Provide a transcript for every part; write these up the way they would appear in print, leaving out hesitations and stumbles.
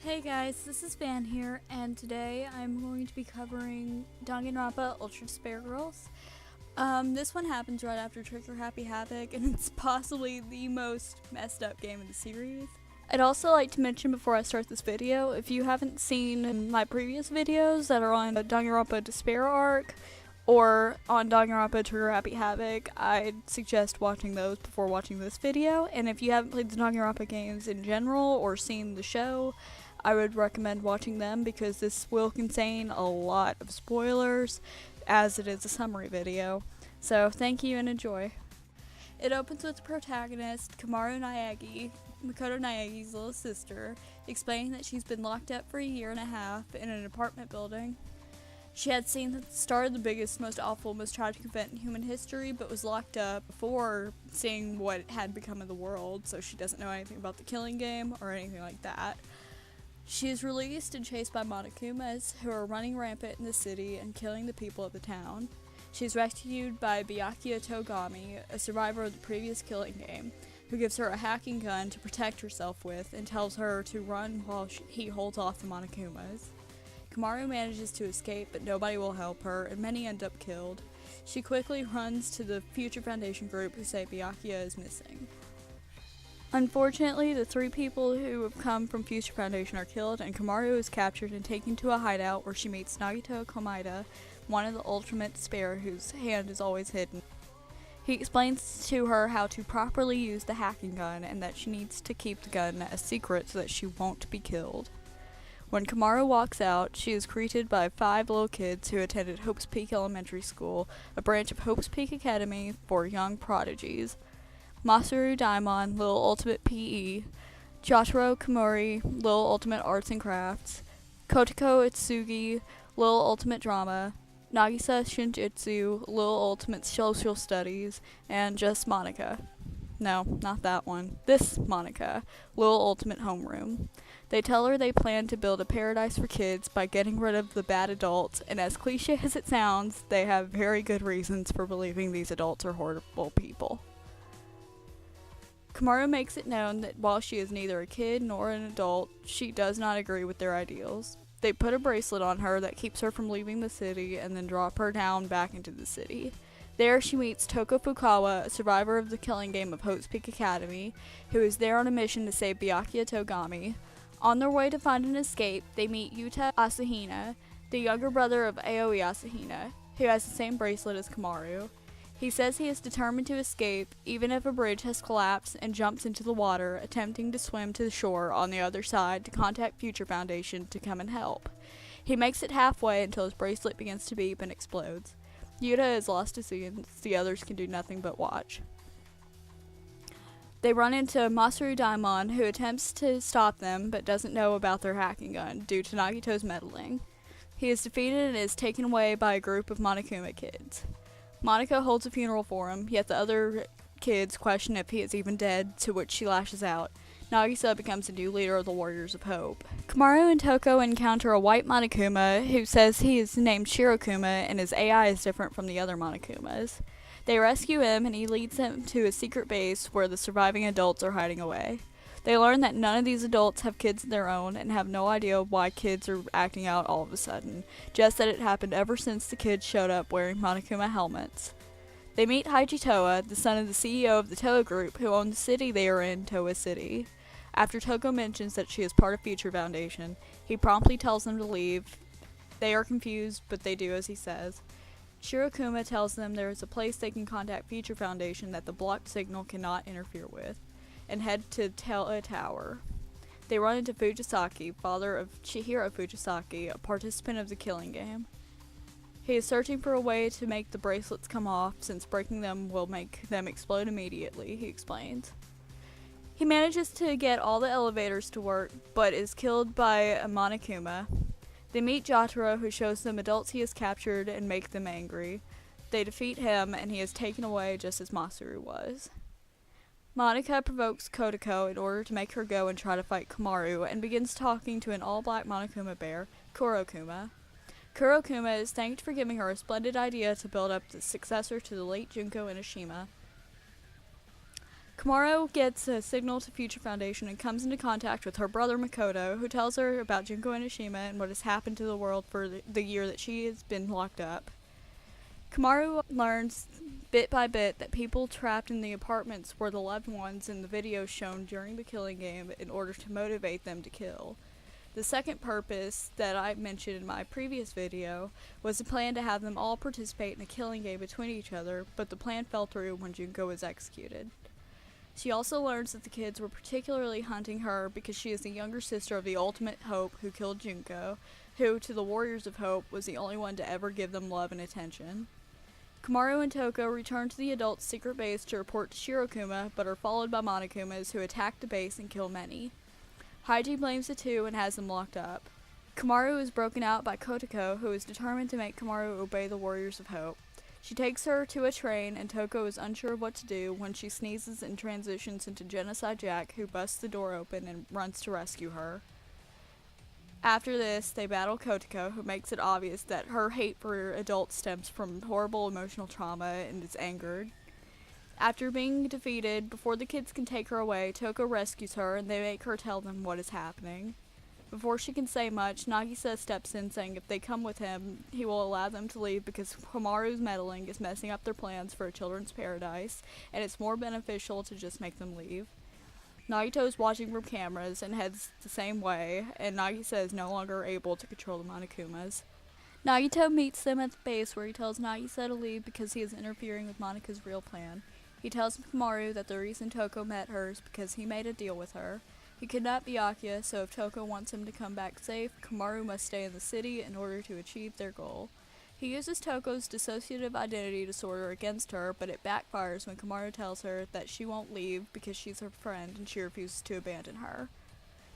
Hey guys, this is Van here, and today I'm going to be covering Danganronpa Ultra Despair Girls. This one happens right after Trigger Happy Havoc, and it's possibly the most messed up game in the series. I'd also like to mention before I start this video, if you haven't seen my previous videos that are on the Danganronpa Despair arc, or on Danganronpa Trigger Happy Havoc, I'd suggest watching those before watching this video. And if you haven't played the Danganronpa games in general, or seen the show, I would recommend watching them because this will contain a lot of spoilers, as it is a summary video. So thank you and enjoy. It opens with the protagonist, Kamaru Naegi, Makoto Naegi's little sister, explaining that she's been locked up for a year and a half in an apartment building. She had seen the start of the biggest, most awful, most tragic event in human history, but was locked up before seeing what had become of the world, so she doesn't know anything about the killing game or anything like that. She is released and chased by Monokumas, who are running rampant in the city and killing the people of the town. She is rescued by Byakuya Togami, a survivor of the previous killing game, who gives her a hacking gun to protect herself with and tells her to run while he holds off the Monokumas. Kamaru manages to escape, but nobody will help her, and many end up killed. She quickly runs to the Future Foundation group, who say Byakuya is missing. Unfortunately, the three people who have come from Future Foundation are killed, and Kamaru is captured and taken to a hideout where she meets Nagito Komaeda, one of the Ultimate Despair whose hand is always hidden. He explains to her how to properly use the hacking gun and that she needs to keep the gun a secret so that she won't be killed. When Kamaru walks out, she is greeted by 5 little kids who attended Hope's Peak Elementary School, a branch of Hope's Peak Academy for young prodigies. Masaru Daimon, Little Ultimate PE, Jotaro Komori, Little Ultimate Arts and Crafts, Kotoko Itsugi, Little Ultimate Drama, Nagisa Shinjitsu, Little Ultimate Social Studies, and just Monica. No, not that one. This Monica, Little Ultimate Homeroom. They tell her they plan to build a paradise for kids by getting rid of the bad adults, and as cliche as it sounds, they have very good reasons for believing these adults are horrible people. Kamaru makes it known that while she is neither a kid nor an adult, she does not agree with their ideals. They put a bracelet on her that keeps her from leaving the city and then drop her down back into the city. There she meets Toko Fukawa, a survivor of the killing game of Hope's Peak Academy, who is there on a mission to save Byakuya Togami. On their way to find an escape, they meet Yuta Asahina, the younger brother of Aoi Asahina, who has the same bracelet as Kamaru. He says he is determined to escape, even if a bridge has collapsed, and jumps into the water, attempting to swim to the shore on the other side to contact Future Foundation to come and help. He makes it halfway until his bracelet begins to beep and explodes. Yuta is lost to sea, and the others can do nothing but watch. They run into Masaru Daimon, who attempts to stop them but doesn't know about their hacking gun due to Nagito's meddling. He is defeated and is taken away by a group of Monokuma kids. Monica holds a funeral for him, yet the other kids question if he is even dead, to which she lashes out. Nagisa becomes the new leader of the Warriors of Hope. Kamaru and Toko encounter a white Monokuma who says he is named Shirokuma and his AI is different from the other Monokumas. They rescue him and he leads them to a secret base where the surviving adults are hiding away. They learn that none of these adults have kids of their own and have no idea why kids are acting out all of a sudden, just that it happened ever since the kids showed up wearing Monokuma helmets. They meet Haiji Toa, the son of the CEO of the Toa Group, who own the city they are in, Toa City. After Toko mentions that she is part of Future Foundation, he promptly tells them to leave. They are confused, but they do as he says. Shirokuma tells them there is a place they can contact Future Foundation that the blocked signal cannot interfere with, and head to Tela Tower. They run into Fujisaki, father of Chihiro Fujisaki, a participant of the killing game. He is searching for a way to make the bracelets come off, since breaking them will make them explode immediately, he explains. He manages to get all the elevators to work, but is killed by a Monokuma. They meet Jotaro, who shows them adults he has captured and make them angry. They defeat him, and he is taken away just as Masaru was. Monica provokes Kotoko in order to make her go and try to fight Kamaru, and begins talking to an all-black Monokuma bear, Kurokuma. Kurokuma is thanked for giving her a splendid idea to build up the successor to the late Junko Inoshima. Kamaru gets a signal to Future Foundation and comes into contact with her brother Makoto, who tells her about Junko Enoshima and what has happened to the world for the year that she has been locked up. Kamaru learns bit by bit that people trapped in the apartments were the loved ones in the videos shown during the killing game in order to motivate them to kill. The second purpose that I mentioned in my previous video was the plan to have them all participate in a killing game between each other, but the plan fell through when Junko was executed. She also learns that the kids were particularly hunting her because she is the younger sister of the Ultimate Hope who killed Junko, who, to the Warriors of Hope, was the only one to ever give them love and attention. Kamaru and Toko return to the adults' secret base to report to Shirokuma, but are followed by Monokumas who attack the base and kill many. Haiji blames the two and has them locked up. Kamaru is broken out by Kotoko, who is determined to make Kamaru obey the Warriors of Hope. She takes her to a train, and Toko is unsure of what to do when she sneezes and transitions into Genocide Jack, who busts the door open and runs to rescue her. After this, they battle Kotoko, who makes it obvious that her hate for adults stems from horrible emotional trauma and is angered. After being defeated, before the kids can take her away, Toko rescues her and they make her tell them what is happening. Before she can say much, Nagisa steps in saying if they come with him, he will allow them to leave because Komaru's meddling is messing up their plans for a children's paradise, and it's more beneficial to just make them leave. Nagito is watching from cameras and heads the same way, and Nagisa is no longer able to control the Monokumas. Nagito meets them at the base where he tells Nagisa to leave because he is interfering with Monika's real plan. He tells Komaru that the reason Toko met her is because he made a deal with her. He kidnapped Byakuya, so if Toko wants him to come back safe, Komaru must stay in the city in order to achieve their goal. He uses Toko's dissociative identity disorder against her, but it backfires when Komaru tells her that she won't leave because she's her friend and she refuses to abandon her.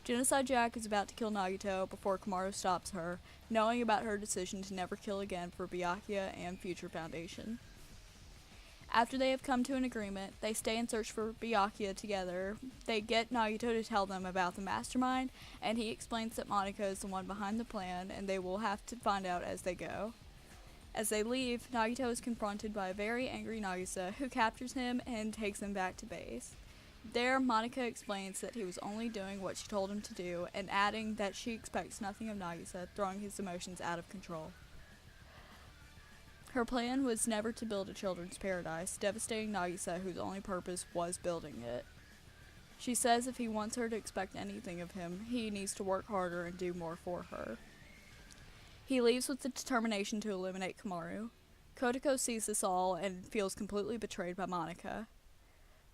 Genocide Jack is about to kill Nagito before Komaru stops her, knowing about her decision to never kill again for Byakuya and Future Foundation. After they have come to an agreement, they stay and search for Byakuya together. They get Nagito to tell them about the mastermind, and he explains that Monika is the one behind the plan, and they will have to find out as they go. As they leave, Nagito is confronted by a very angry Nagisa, who captures him and takes him back to base. There, Monika explains that he was only doing what she told him to do, and adding that she expects nothing of Nagisa, throwing his emotions out of control. Her plan was never to build a children's paradise, devastating Nagisa, whose only purpose was building it. She says if he wants her to expect anything of him, he needs to work harder and do more for her. He leaves with the determination to eliminate Komaru. Kotoko sees this all and feels completely betrayed by Monika.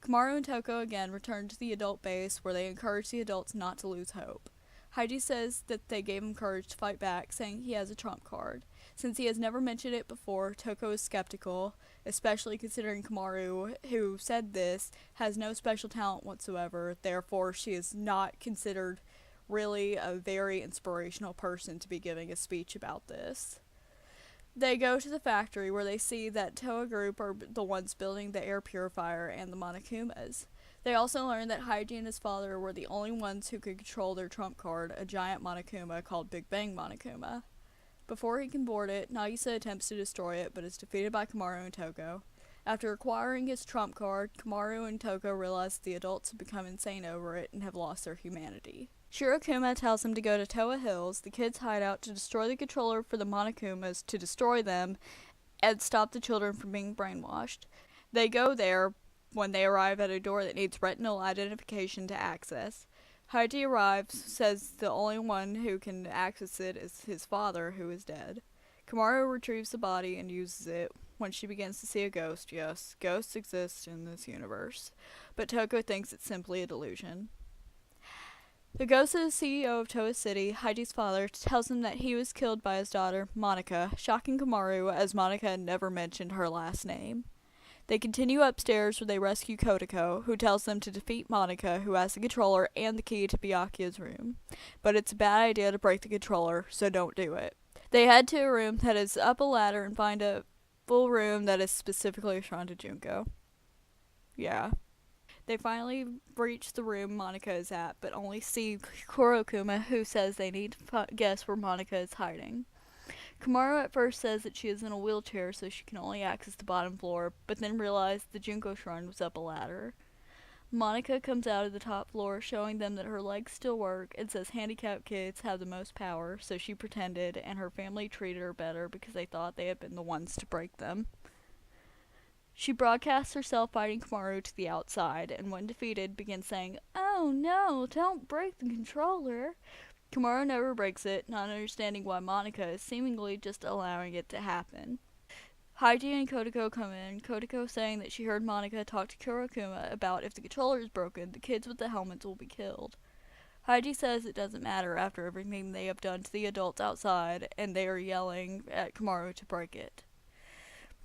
Komaru and Toko again return to the adult base, where they encourage the adults not to lose hope. Haiji says that they gave him courage to fight back, saying he has a trump card. Since he has never mentioned it before, Toko is skeptical, especially considering Komaru, who said this, has no special talent whatsoever, therefore she is not considered really a very inspirational person to be giving a speech about this. They go to the factory where they see that Toa Group are the ones building the air purifier and the Monokumas. They also learn that Haiji and his father were the only ones who could control their trump card, a giant Monokuma called Big Bang Monokuma. Before he can board it, Nagisa attempts to destroy it, but is defeated by Komaru and Toko. After acquiring his trump card, Komaru and Toko realize the adults have become insane over it and have lost their humanity. Shirokuma tells him to go to Toa Hills, the kids' hideout, to destroy the controller for the Monokumas, to destroy them, and stop the children from being brainwashed. They go there when they arrive at a door that needs retinal identification to access. Haiji arrives, says the only one who can access it is his father, who is dead. Komaru retrieves the body and uses it when she begins to see a ghost. Yes, ghosts exist in this universe, but Toko thinks it's simply a delusion. The ghost of the CEO of Toa City, Haiji's father, tells him that he was killed by his daughter, Monika, shocking Komaru as Monika had never mentioned her last name. They continue upstairs where they rescue Kotoko, who tells them to defeat Monika, who has the controller and the key to Byakuya's room. But it's a bad idea to break the controller, so don't do it. They head to a room that is up a ladder and find a full room that is specifically assigned to Junko. Yeah. They finally reach the room Monika is at, but only see Kurokuma, who says they need to guess where Monika is hiding. Komaru at first says that she is in a wheelchair so she can only access the bottom floor, but then realized the Junko shrine was up a ladder. Monica comes out of the top floor, showing them that her legs still work, and says handicapped kids have the most power, so she pretended, and her family treated her better because they thought they had been the ones to break them. She broadcasts herself fighting Komaru to the outside, and when defeated, begins saying, "Oh no, don't break the controller." Komaru never breaks it, not understanding why Monica is seemingly just allowing it to happen. Haiji and Kotoko come in, Kotoko saying that she heard Monica talk to Kurokuma about if the controller is broken, the kids with the helmets will be killed. Haiji says it doesn't matter after everything they have done to the adults outside, and they are yelling at Komaru to break it.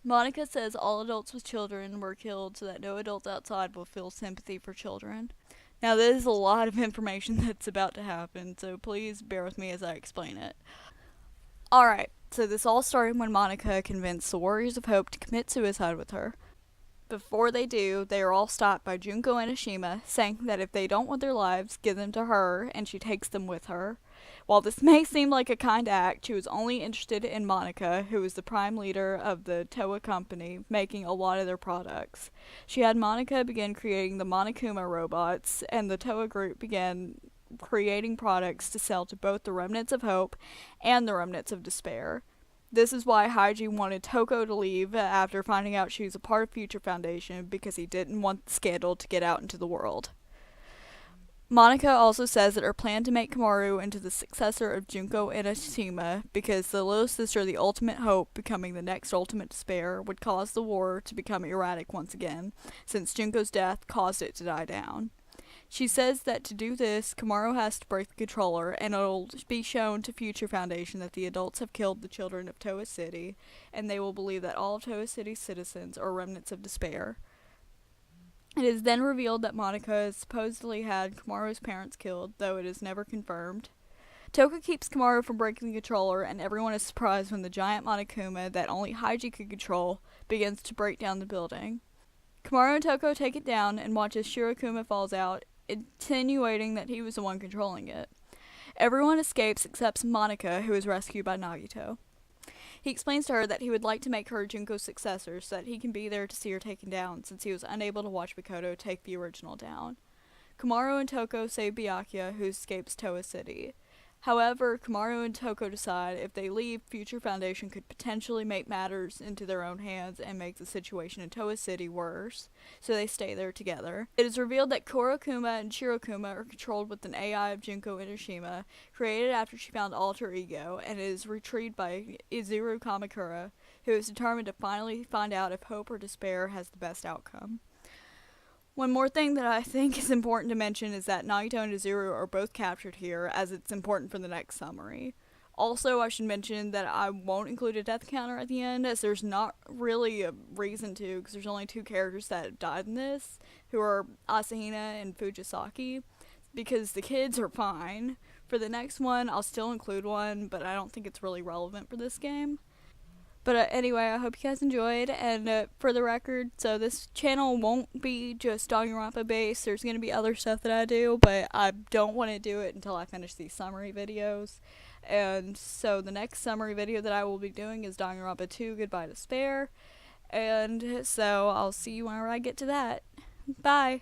Monica says all adults with children were killed so that no adults outside will feel sympathy for children. Now, this is a lot of information that's about to happen, so please bear with me as I explain it. Alright, so this all started when Monica convinced the Warriors of Hope to commit suicide with her. Before they do, they are all stopped by Junko and Ashima, saying that if they don't want their lives, give them to her, and she takes them with her. While this may seem like a kind act, she was only interested in Monica, who was the prime leader of the Toa company, making a lot of their products. She had Monica begin creating the Monokuma robots, and the Toa group began creating products to sell to both the Remnants of Hope and the Remnants of Despair. This is why Haiji wanted Toko to leave after finding out she was a part of Future Foundation, because he didn't want the scandal to get out into the world. Monica also says that her plan to make Komaru into the successor of Junko and Ashima, because the little sister of the Ultimate Hope becoming the next Ultimate Despair, would cause the war to become erratic once again, since Junko's death caused it to die down. She says that to do this, Komaru has to break the controller, and it'll be shown to Future Foundation that the adults have killed the children of Toa City, and they will believe that all of Toa City's citizens are remnants of despair. It is then revealed that Monica has supposedly had Komaru's parents killed, though it is never confirmed. Toka keeps Komaru from breaking the controller, and everyone is surprised when the giant Monokuma that only Haiji could control begins to break down the building. Komaru and Toko take it down and watch as Shirokuma falls out, insinuating that he was the one controlling it. Everyone escapes except Monica, who is rescued by Nagito. He explains to her that he would like to make her Junko's successor so that he can be there to see her taken down, since he was unable to watch Mikoto take the original down. Komaru and Toko save Byakuya, who escapes Toa City. However, Komaru and Toko decide if they leave, Future Foundation could potentially make matters into their own hands and make the situation in Toa City worse, so they stay there together. It is revealed that Kurokuma and Shirokuma are controlled with an AI of Junko Inoshima, created after she found Alter Ego, and it is retrieved by Izuru Kamakura, who is determined to finally find out if hope or despair has the best outcome. One more thing that I think is important to mention is that Nagito and Izuru are both captured here, as it's important for the next summary. Also, I should mention that I won't include a death counter at the end, as there's not really a reason to, because there's only 2 characters that have died in this, who are Asahina and Fujisaki, because the kids are fine. For the next one, I'll still include one, but I don't think it's really relevant for this game. But anyway, I hope you guys enjoyed, and for the record, so this channel won't be just Danganronpa based, there's going to be other stuff that I do, but I don't want to do it until I finish these summary videos. And so the next summary video that I will be doing is Danganronpa 2 Goodbye Despair, and so I'll see you whenever I get to that. Bye!